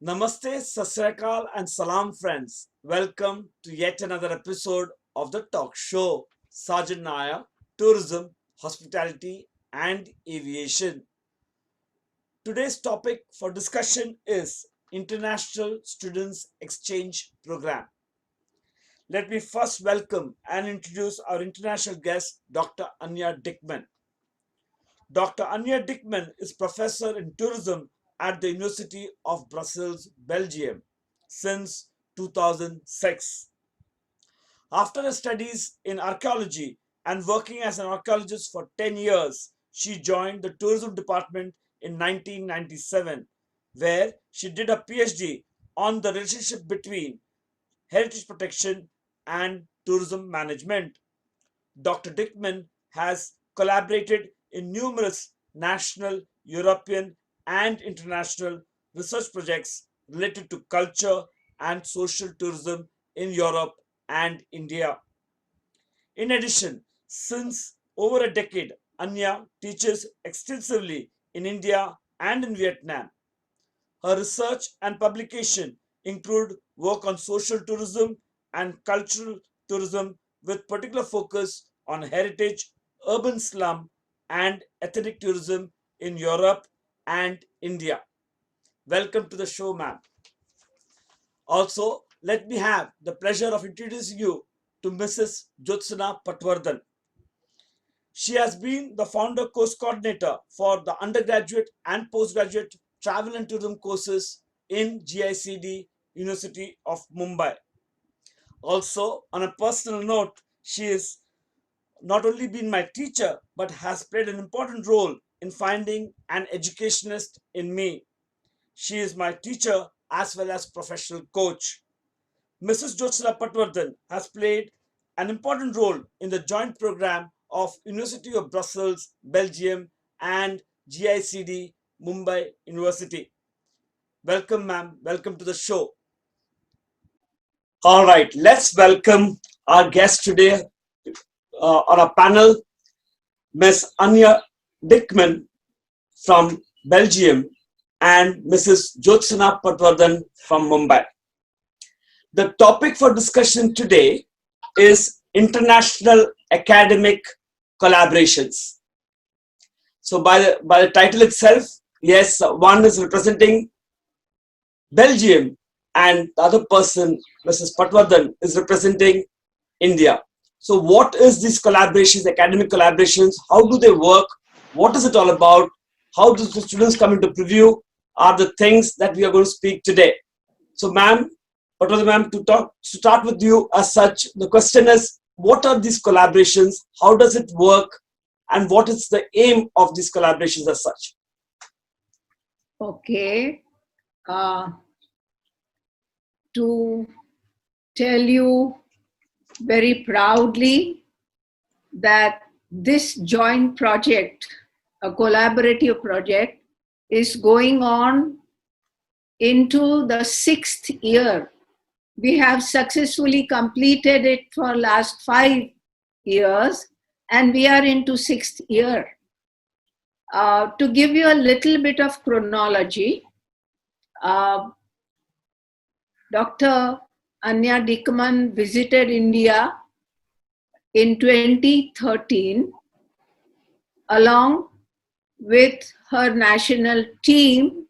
Namaste, Sasrikal, and Salam, friends. Welcome to yet another episode of the talk show Sergeant Naya, Tourism, Hospitality, and Aviation. Today's topic for discussion is International Students Exchange Program. Let me first welcome and introduce our international guest, Dr. Anya Dickman. Dr. Anya Dickman is professor in tourism at the University of Brussels, Belgium, since 2006. After her studies in archaeology and working as an archaeologist for 10 years, she joined the tourism department in 1997, where she did a PhD on the relationship between heritage protection and tourism management. Dr. Dickman has collaborated in numerous national, European, and international research projects related to culture and social tourism in Europe and India. In addition, since over a decade, Anya teaches extensively in India and in Vietnam. Her research and publication include work on social tourism and cultural tourism with particular focus on heritage, urban slum, and ethnic tourism in Europe and India. Welcome to the show, ma'am. Also, let me have the pleasure of introducing you to Mrs. Jyotsna Patwardhan. She has been the founder course coordinator for the undergraduate and postgraduate travel and tourism courses in GICD University of Mumbai. Also, on a personal note, she has not only been my teacher but has played an important role in finding an educationist in me. She is my teacher as well as professional coach. Mrs. Jyotsna Patwardhan has played an important role in the joint program of University of Brussels, Belgium and GICD Mumbai University. Welcome, ma'am. Welcome to the show. All right, let's welcome our guest today on our panel, Ms. Anya Dickman from Belgium and Mrs. Jyotsna Patwardhan from Mumbai. The topic for discussion today is international academic collaborations. So by the title itself, yes, one is representing Belgium and the other person, Mrs. Patwardhan, is representing India. So what is these collaborations, academic collaborations? How do they work? What is it all about? How do the students come into preview? Are the things that we are going to speak today. So ma'am, Patwardhan ma'am, to start with you as such, the question is, what are these collaborations? How does it work? And what is the aim of these collaborations as such? Okay. To tell you very proudly that this joint project, a collaborative project, is going on into the 6th year. We have successfully completed it for last 5 years and we are into 6th year. To give you a little bit of chronology, Dr. Anya Dickman visited India in 2013 along with her national team,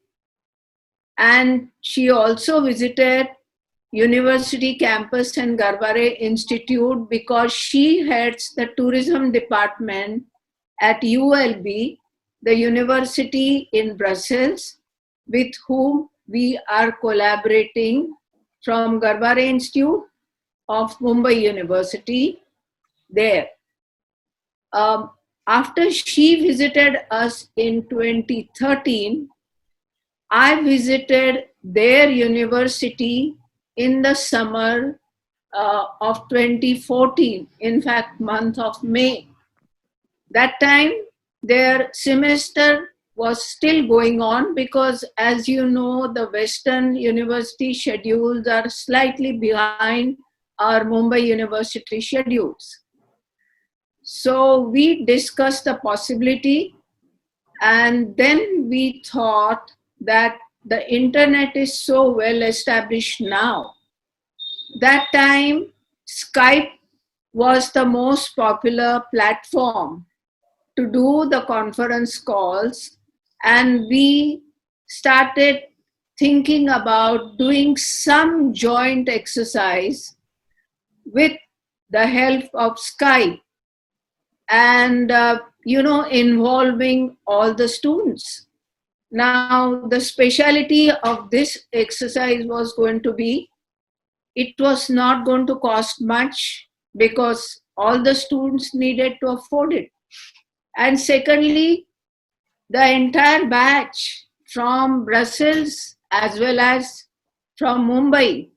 and she also visited University campus and Garbhare Institute because she heads the tourism department at ULB, the university in Brussels, with whom we are collaborating from Garbhare Institute of Mumbai University there. After she visited us in 2013, I visited their university in the summer of 2014, in fact, month of May. That time, their semester was still going on because, as you know, the Western university schedules are slightly behind our Mumbai University schedules. So we discussed the possibility, and then we thought that the internet is so well established now. That time, Skype was the most popular platform to do the conference calls, and we started thinking about doing some joint exercise with the help of Skype, and involving all the students. Now the speciality of this exercise was going to be, it was not going to cost much because all the students needed to afford it. And secondly, the entire batch from Brussels as well as from Mumbai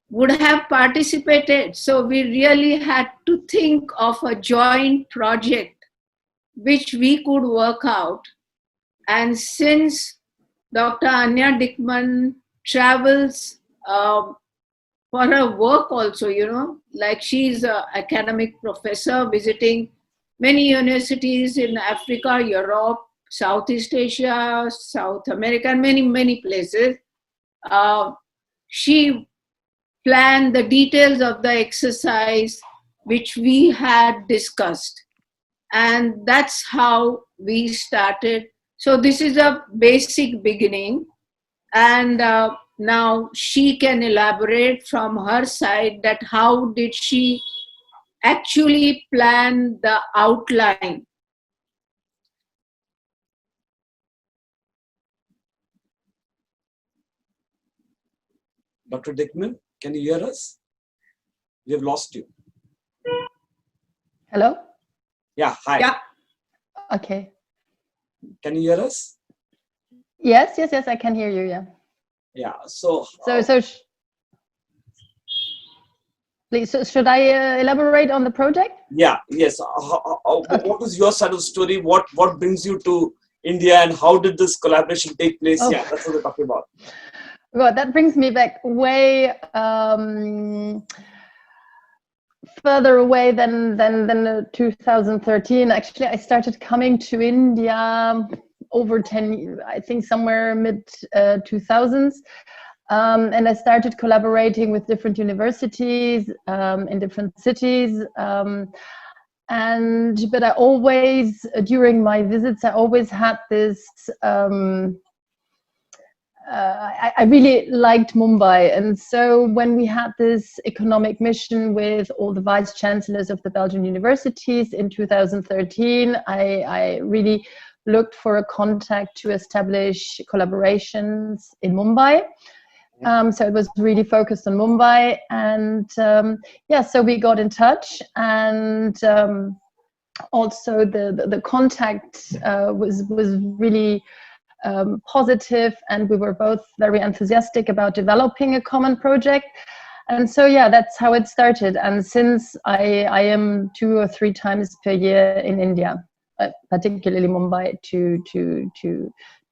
would have participated. So we really had to think of a joint project which we could work out. And since Dr. Anya Dickman travels for her work also, like she's an academic professor visiting many universities in Africa, Europe, Southeast Asia, South America, and many, many places. She planned the details of the exercise which we had discussed. And that's how we started. So this is a basic beginning. And now she can elaborate from her side that how did she actually plan the outline. Dr. Dickman, can you hear us? We have lost you. Hello? Yeah, hi. Yeah. Okay. Can you hear us? Yes, I can hear you, yeah. Yeah, so please, so should I elaborate on the project? yeah, yes. What is your side of the story? What brings you to India, and how did this collaboration take place? Oh. Yeah, that's what we're talking about. Well, that brings me back way further away than 2013. Actually, I started coming to India over 10, I think somewhere mid 2000s. And I started collaborating with different universities in different cities. But I always, during my visits, I always had this, I really liked Mumbai. And so when we had this economic mission with all the vice chancellors of the Belgian universities in 2013, I really looked for a contact to establish collaborations in Mumbai. So it was really focused on Mumbai, and so we got in touch, and also the contact was really positive, and we were both very enthusiastic about developing a common project. And so that's how it started. And since I am 2 or 3 times per year in India, particularly Mumbai, to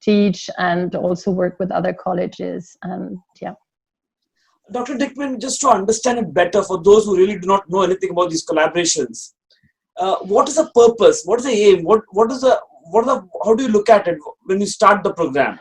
teach and also work with other colleges. And Dr. Dickman, just to understand it better for those who really do not know anything about these collaborations, what is the purpose? What is the aim? How do you look at it when you start the program?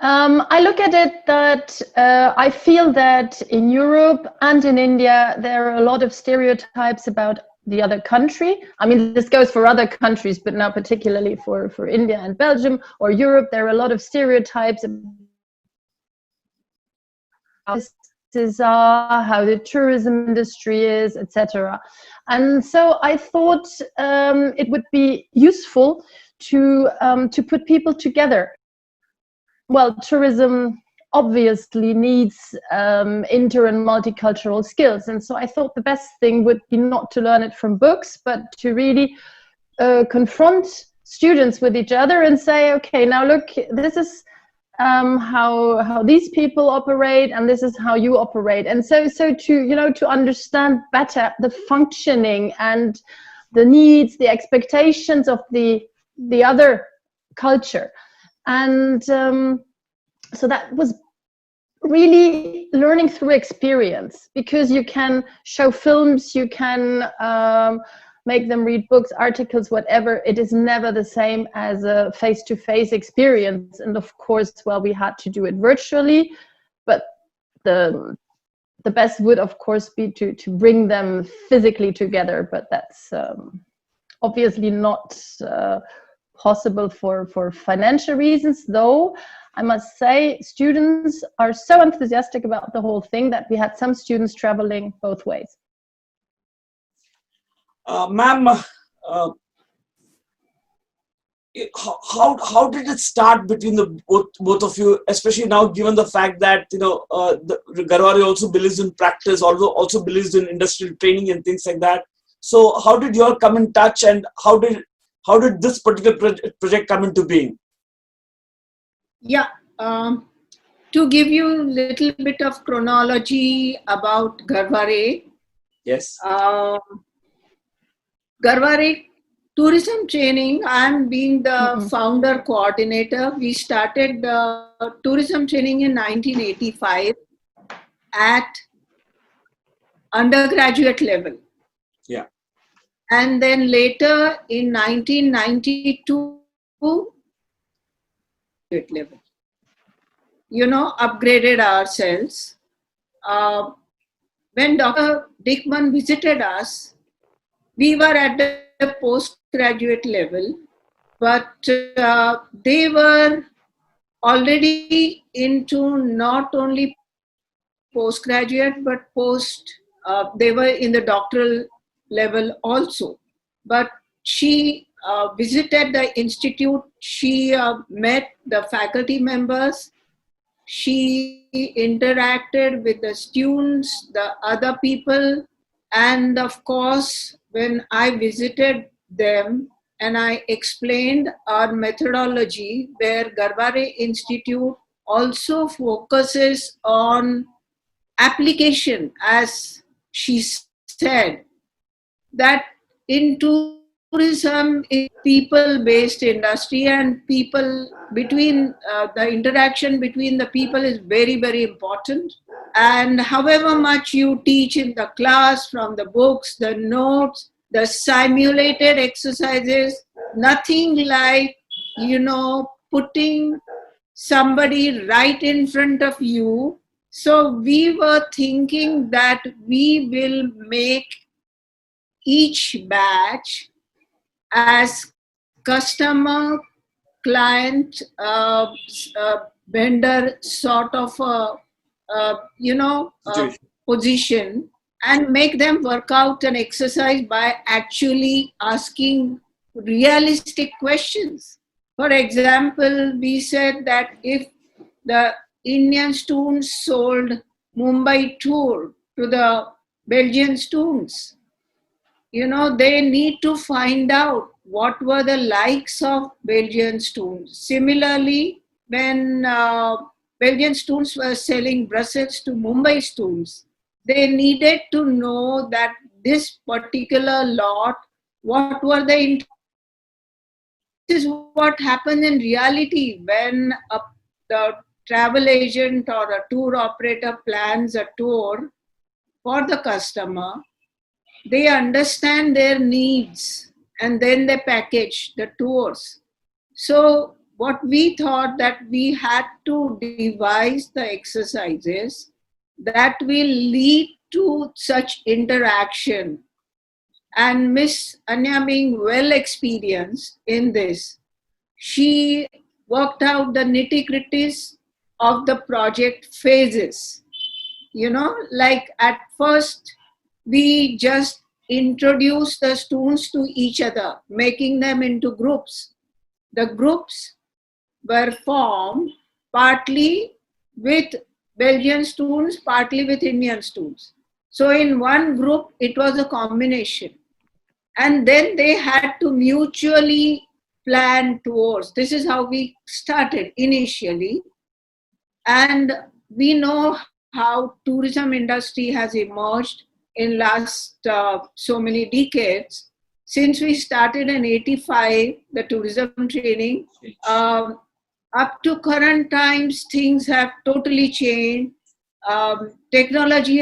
I look at it that I feel that in Europe and in India, there are a lot of stereotypes about the other country. I mean, this goes for other countries, but now particularly for India and Belgium or Europe, there are a lot of stereotypes about how the tourism industry is, etc. And so I thought it would be useful to put people together. Well, tourism obviously needs inter and multicultural skills. And so I thought the best thing would be not to learn it from books, but to really confront students with each other and say, okay, now look, this is how these people operate, and this is how you operate. And so to understand better the functioning and the needs, the expectations of the other culture. And so that was really learning through experience, because you can show films, you can make them read books, articles, whatever. It is never the same as a face-to-face experience. And of course, well, we had to do it virtually, but the best would, of course, be to bring them physically together, but that's obviously not possible for financial reasons, though I must say students are so enthusiastic about the whole thing that we had some students traveling both ways. Ma'am, how did it start between the both of you, especially now given the fact that Garhware also believes in practice, also believes in industrial training and things like that. So how did you all come in touch, and how did this particular project come into being? Yeah, to give you a little bit of chronology about Garhware. Yes. Garhware tourism training, I'm being the founder coordinator. We started tourism training in 1985 at undergraduate level. Yeah. And then later in 1992, level, upgraded ourselves. When Dr. Dickman visited us, we were at the postgraduate level, but they were already into not only postgraduate, but they were in the doctoral level also. But she visited the institute, she met the faculty members, she interacted with the students, the other people, and of course, when I visited them and I explained our methodology, where Garhware Institute also focuses on application, as she said, that in tourism is people-based industry, and people between the interaction between the people is very, very important. And however much you teach in the class, from the books, the notes, the simulated exercises, nothing like, putting somebody right in front of you. So we were thinking that we will make each batch as customer, client, vendor sort of position, and make them work out an exercise by actually asking realistic questions. For example, we said that if the Indian students sold Mumbai tour to the Belgian students, they need to find out what were the likes of Belgian students. Similarly, when Belgian students were selling Brussels to Mumbai students, they needed to know that this particular lot, what were the this is what happened in reality when the travel agent or a tour operator plans a tour for the customer. They understand their needs and then they package the tours. So what we thought that we had to devise the exercises that will lead to such interaction. And Miss Anya, being well experienced in this, she worked out the nitty-gritties of the project phases. Like at first, we just introduced the students to each other, making them into groups. The groups were formed partly with Belgian students, partly with Indian students. So in one group, it was a combination. And then they had to mutually plan tours. This is how we started initially. And we know how tourism industry has emerged in last so many decades. Since we started in 85, the tourism training, up to current times, things have totally changed. Technology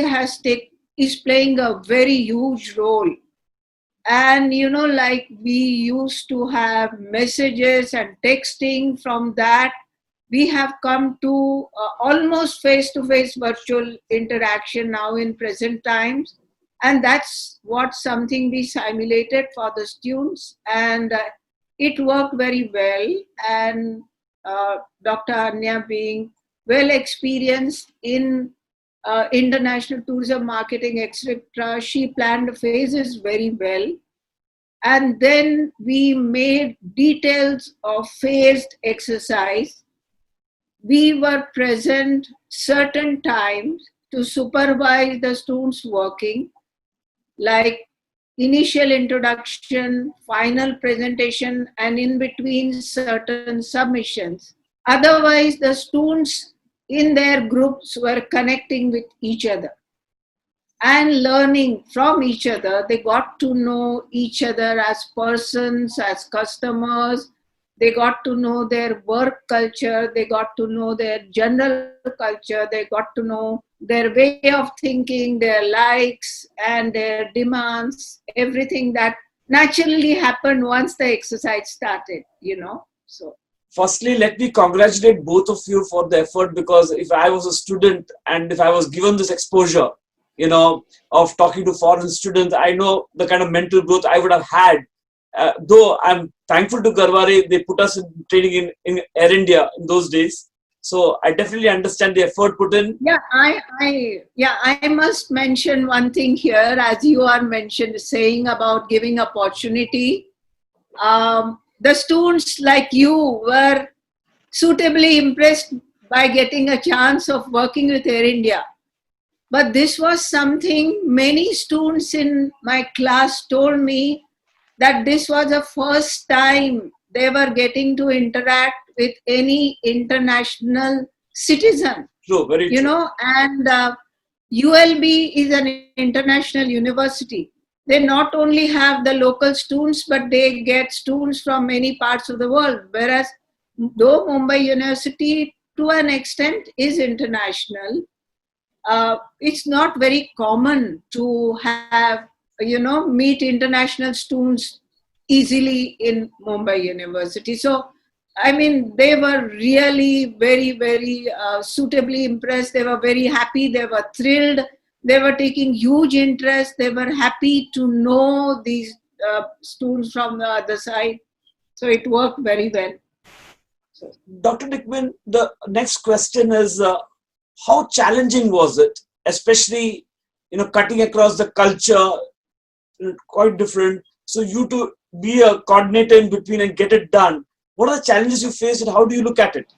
is playing a very huge role. And like we used to have messages and texting. From that we have come to almost face-to-face virtual interaction now in present times, and that's what something we simulated for the students, and it worked very well. And Dr. Anya, being well experienced in international tourism marketing, etc., she planned the phases very well. And then we made details of phased exercise. We were present certain times to supervise the students working, like initial introduction, final presentation, and in between certain submissions. Otherwise, the students in their groups were connecting with each other and learning from each other. They got to know each other as persons, as customers. They got to know their work culture. They got to know their general culture. They got to know their way of thinking, their likes and their demands, everything that naturally happened once the exercise started, So, Firstly, let me congratulate both of you for the effort, because if I was a student and if I was given this exposure, of talking to foreign students, I know the kind of mental growth I would have had. Though I'm thankful to Garware, they put us in training in Air India in those days. So I definitely understand the effort put in. Yeah, I must mention one thing here, as you are saying about giving opportunity. The students like you were suitably impressed by getting a chance of working with Air India. But this was something many students in my class told me, that this was the first time they were getting to interact with any international citizen. True, very true. And ULB is an international university. They not only have the local students, but they get students from many parts of the world. Whereas, though Mumbai University to an extent is international, it's not very common to have, meet international students easily in Mumbai University. So, I mean, they were really very, very suitably impressed. They were very happy. They were thrilled. They were taking huge interest. They were happy to know these students from the other side. So it worked very well. So, Dr. Dickman, the next question is, how challenging was it, especially cutting across the culture, quite different. So you to be a coordinator in between and get it done. What are the challenges you face, and how do you look at it?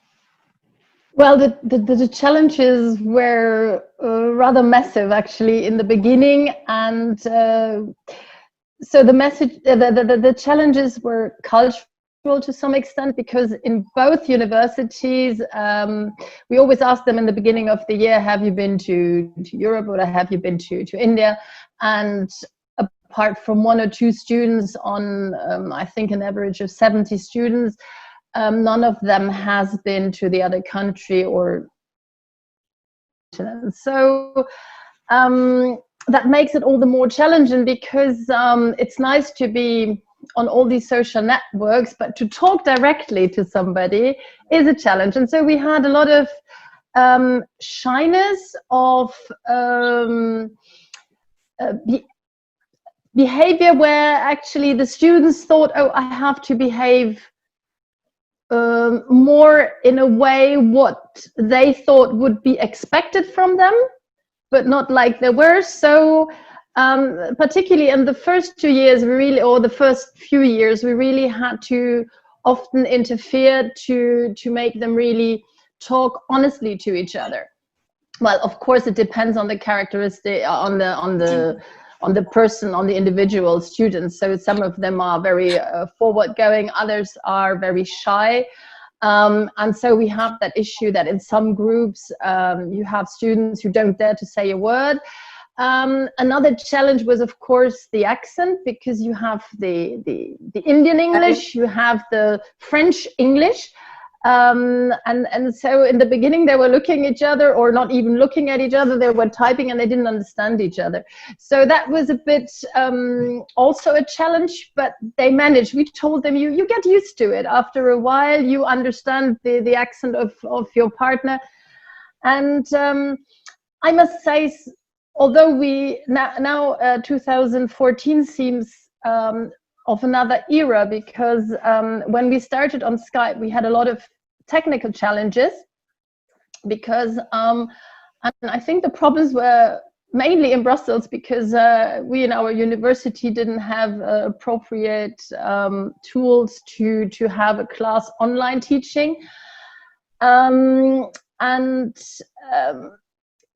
Well, the challenges were rather massive actually in the beginning, and so the challenges were cultural to some extent, because in both universities we always ask them in the beginning of the year, have you been to Europe, or have you been to India? And apart from one or two students on I think an average of 70 students, none of them has been to the other country. Or so that makes it all the more challenging, because it's nice to be on all these social networks, but to talk directly to somebody is a challenge. And so we had a lot of shyness of behavior, where actually the students thought, oh, I have to behave more in a way what they thought would be expected from them, but not like they were. So particularly in the first 2 years, or the first few years, we really had to often interfere to make them really talk honestly to each other. Well, of course, it depends on the characteristic, on the person, on the individual students. So some of them are very forward-going, others are very shy. And so we have that issue that in some groups you have students who don't dare to say a word. Another challenge was, of course, the accent, because you have the Indian English, you have the French English, And so in the beginning they were looking at each other, or not even looking at each other. They were typing and they didn't understand each other. So that was a bit also a challenge, but they managed. We told them, you get used to it. After a while, you understand the accent of your partner. And I must say, although we now 2014 seems of another era, because when we started on Skype, we had a lot of technical challenges, because and I think the problems were mainly in Brussels, because we in our university didn't have appropriate tools to have a class online teaching.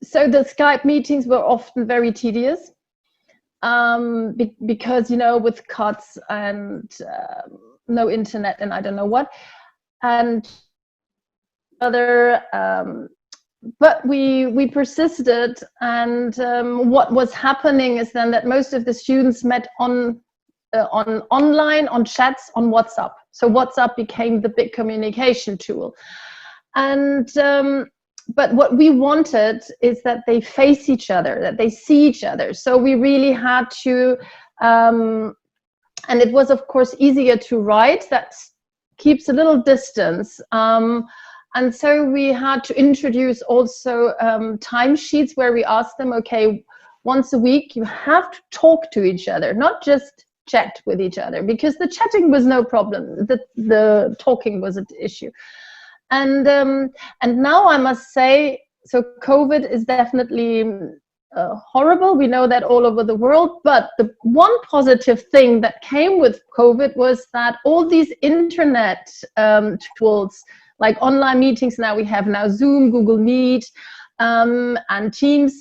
So the Skype meetings were often very tedious, because, you know, with cuts and no internet and I don't know what, and other, but we persisted. And what was happening is then that most of the students met on online, on chats, on WhatsApp. So WhatsApp became the big communication tool. And but what we wanted is that they face each other, that they see each other. So we really had to, and it was of course easier to write, that keeps a little distance. And so we had to introduce also timesheets where we asked them, okay, once a week you have to talk to each other, not just chat with each other, because the chatting was no problem, the talking was an issue. And now I must say, so COVID is definitely horrible. We know that all over the world. But the one positive thing that came with COVID was that all these internet tools, like online meetings, now we have now Zoom, Google Meet, and Teams,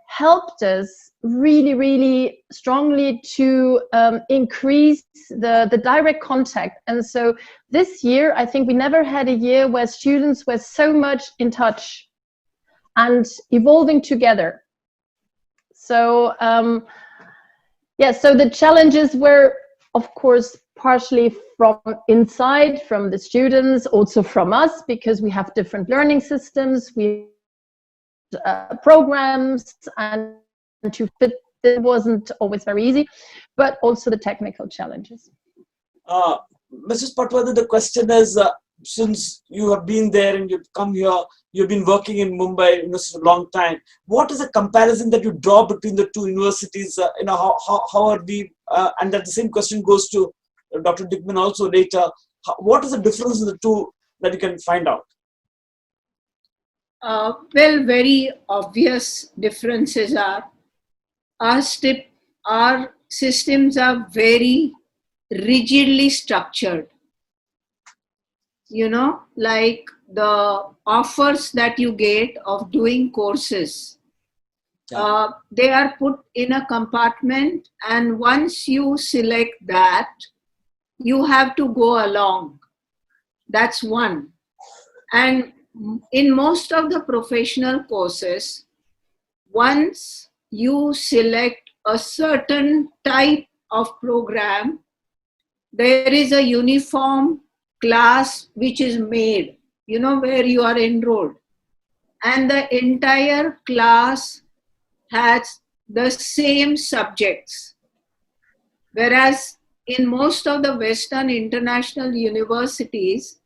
helped us really, really strongly to increase the direct contact. And so this year, I think we never had a year where students were so much in touch and evolving together. So yeah, so the challenges were, of course, partially from inside, from the students, also from us, because we have different learning systems, we programs, and to fit it wasn't always very easy, but also the technical challenges. Mrs. Patwardhan, the question is, since you have been there and you've come here, you've been working in Mumbai University for a long time, what is the comparison that you draw between the two universities? How are we, and that the same question goes to Dr. Dickman also later. What is the difference in the two that you can find out? Well, very obvious differences are, our systems are very rigidly structured. You know, like the offers that you get of doing courses, they are put in a compartment, and once you select that, you have to go along. That's one. And in most of the professional courses, once you select a certain type of program, there is a uniform class which is made, you know, where you are enrolled. And the entire class has the same subjects. Whereas in most of the Western international universities,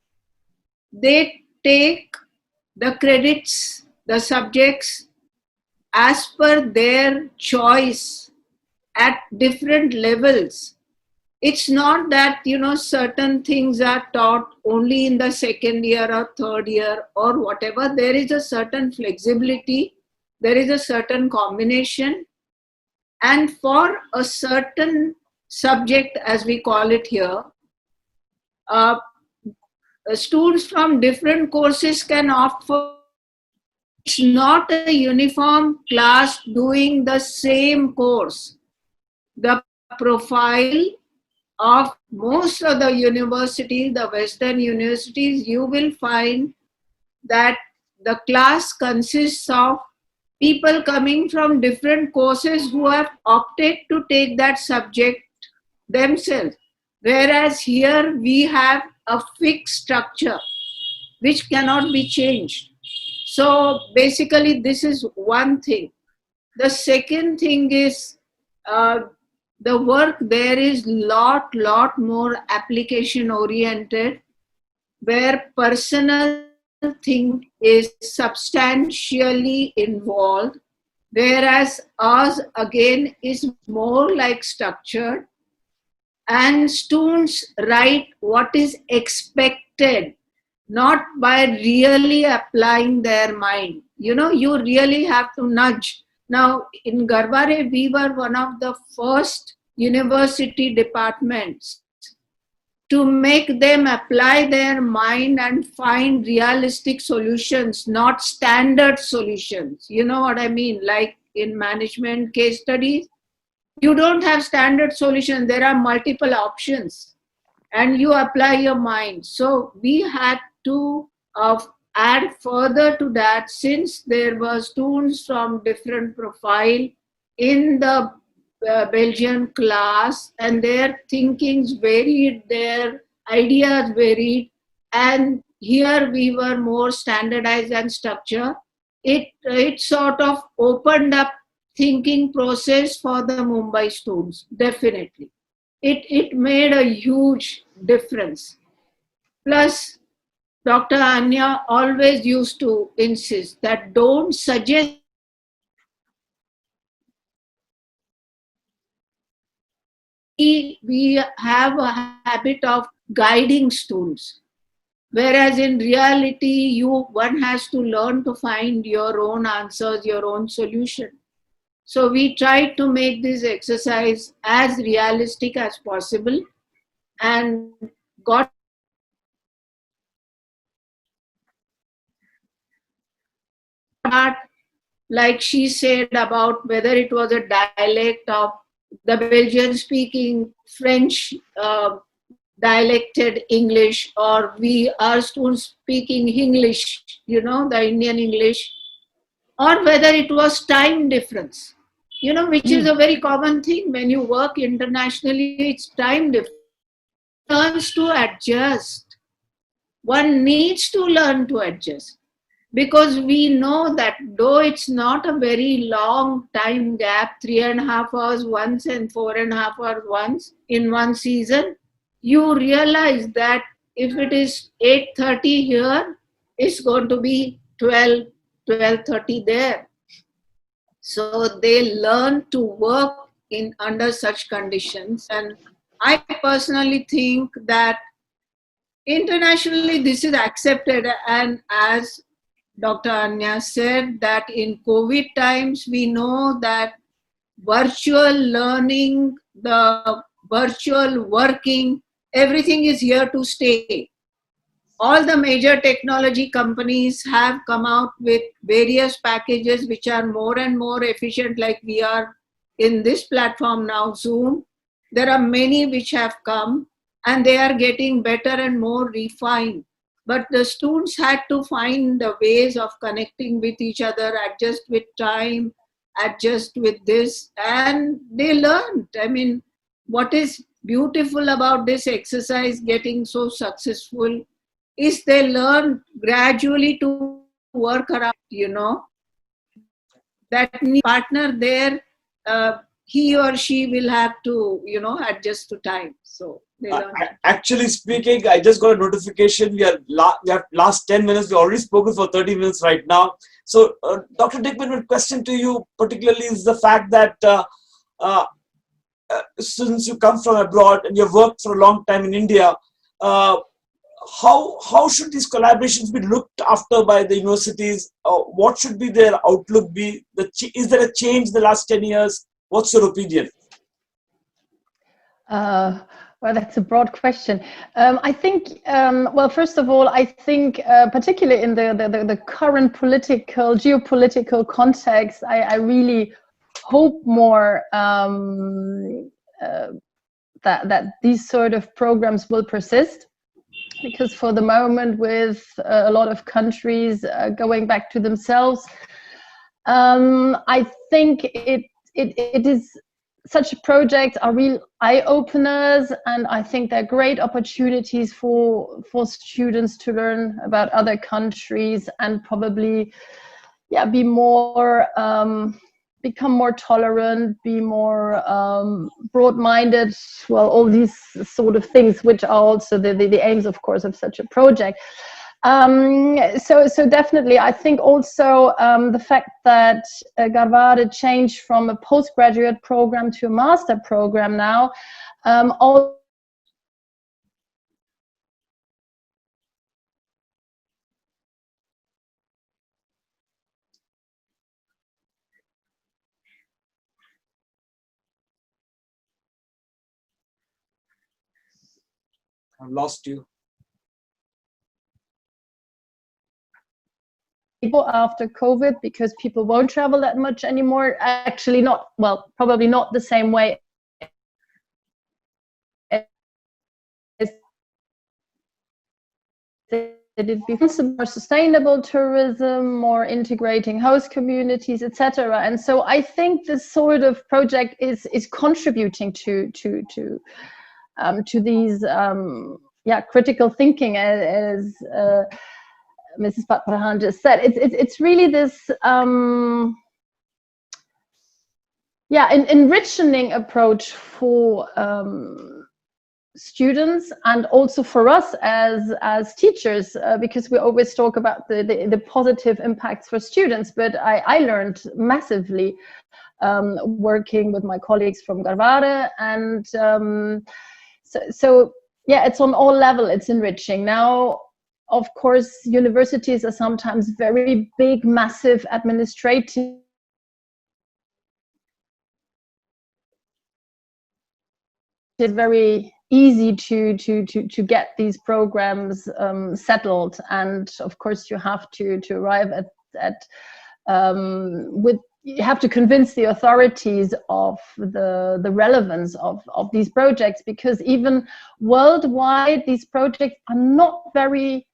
they take the credits, the subjects, as per their choice at different levels. It's not that, you know, certain things are taught only in the second year or third year or whatever. There is a certain flexibility, there is a certain combination, and for a certain subject, as we call it here, students from different courses can opt for. It's not a uniform class doing the same course. The profile of most of the universities, the Western universities, you will find that the class consists of people coming from different courses who have opted to take that subject themselves. Whereas here we have a fixed structure. which cannot be changed. So basically, this is one thing. The second thing is the work there is lot more application oriented, where personal thing is substantially involved, whereas ours again is more like structured, and students write what is expected, not by really applying their mind. You know, you really have to nudge. Now, in Garbhare, we were one of the first university departments to make them apply their mind and find realistic solutions, not standard solutions. You know what I mean? Like in management case studies, you don't have standard solutions, there are multiple options, and you apply your mind. So we had to add further to that, since there were students from different profile in the Belgian class, and their thinkings varied, their ideas varied, and here we were more standardized and structured. It sort of opened up thinking process for the Mumbai students, definitely. It made a huge difference. Plus, Dr. Anya always used to insist that don't suggest. We have a habit of guiding students, whereas in reality, one has to learn to find your own answers, your own solution. So we tried to make this exercise as realistic as possible, and got like she said about whether it was a dialect of the Belgian speaking French dialected English, or we are students speaking English, you know, the Indian English, or whether it was time difference, you know, which is a very common thing when you work internationally. It's time difference. Learns to adjust. One needs to learn to adjust, because we know that though it's not a very long time gap, 3.5 hours once and 4.5 hours once in one season, you realize that if it is 8:30 here, it's going to be 12:30 there. So they learn to work in under such conditions. And I personally think that internationally this is accepted. And as Dr. Anya said, that in COVID times, we know that virtual learning, the virtual working, everything is here to stay. All the major technology companies have come out with various packages which are more and more efficient, like we are in this platform now, Zoom. There are many which have come, and they are getting better and more refined. But the students had to find the ways of connecting with each other, adjust with time, adjust with this, and they learned. I mean, what is beautiful about this exercise getting so successful is they learn gradually to work around, you know, that partner there, he or she will have to, you know, adjust to time. So they learn that. Actually speaking, I just got a notification. We have last 10 minutes. We already spoken for 30 minutes right now. So, Dr. Dickman, my question to you particularly is the fact that since you come from abroad and you've worked for a long time in India, how should these collaborations be looked after by the universities? What should be their outlook be? Is there a change in the last 10 years? What's your opinion? Well, that's a broad question. I think, well, first of all, I think particularly in the current geopolitical context, I really hope more that these sort of programs will persist. Because for the moment, with a lot of countries going back to themselves, I think it is such projects are real eye openers, and I think they're great opportunities for students to learn about other countries and probably, yeah, be more become more tolerant, be more broad-minded. Well, all these sort of things, which are also the aims, of course, of such a project. So definitely, I think also the fact that Garvade changed from a postgraduate program to a master program now, all I've lost you. after COVID, because people won't travel that much anymore. Actually, not, well, probably not the same way as it be more sustainable tourism, more integrating host communities, etc. And so I think this sort of project is contributing to these critical thinking, as Mrs. Patprahan just said. It's really this enriching approach for students, and also for us as teachers, because we always talk about the positive impacts for students, but I learned massively working with my colleagues from Garvade, and so yeah, it's on all levels, it's enriching. Now, of course, universities are sometimes very big, massive administrative very easy to get these programs settled, and of course you have to arrive at with you have to convince the authorities of the relevance of these projects, because even worldwide these projects are not very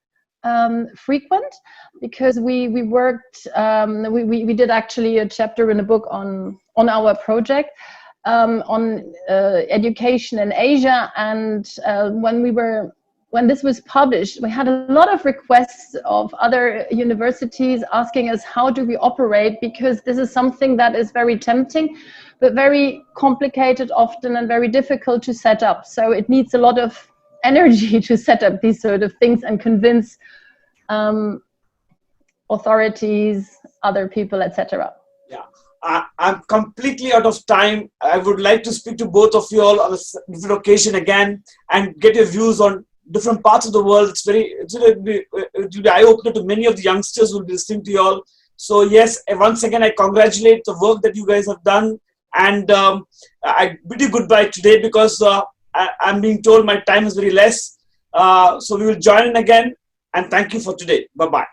frequent, because we worked we did actually a chapter in a book on our project on education in Asia, and when this was published, we had a lot of requests of other universities asking us, how do we operate, because this is something that is very tempting but very complicated often and very difficult to set up. So it needs a lot of energy to set up these sort of things and convince authorities, other people, etc. Yeah, I'm completely out of time. I would like to speak to both of you all on a different occasion again and get your views on different parts of the world. It will be eye-opener to many of the youngsters who will be listening to you all. So yes, once again, I congratulate the work that you guys have done, and I bid you goodbye today, because I'm being told my time is very less. So we will join in again, and thank you for today. Bye-bye.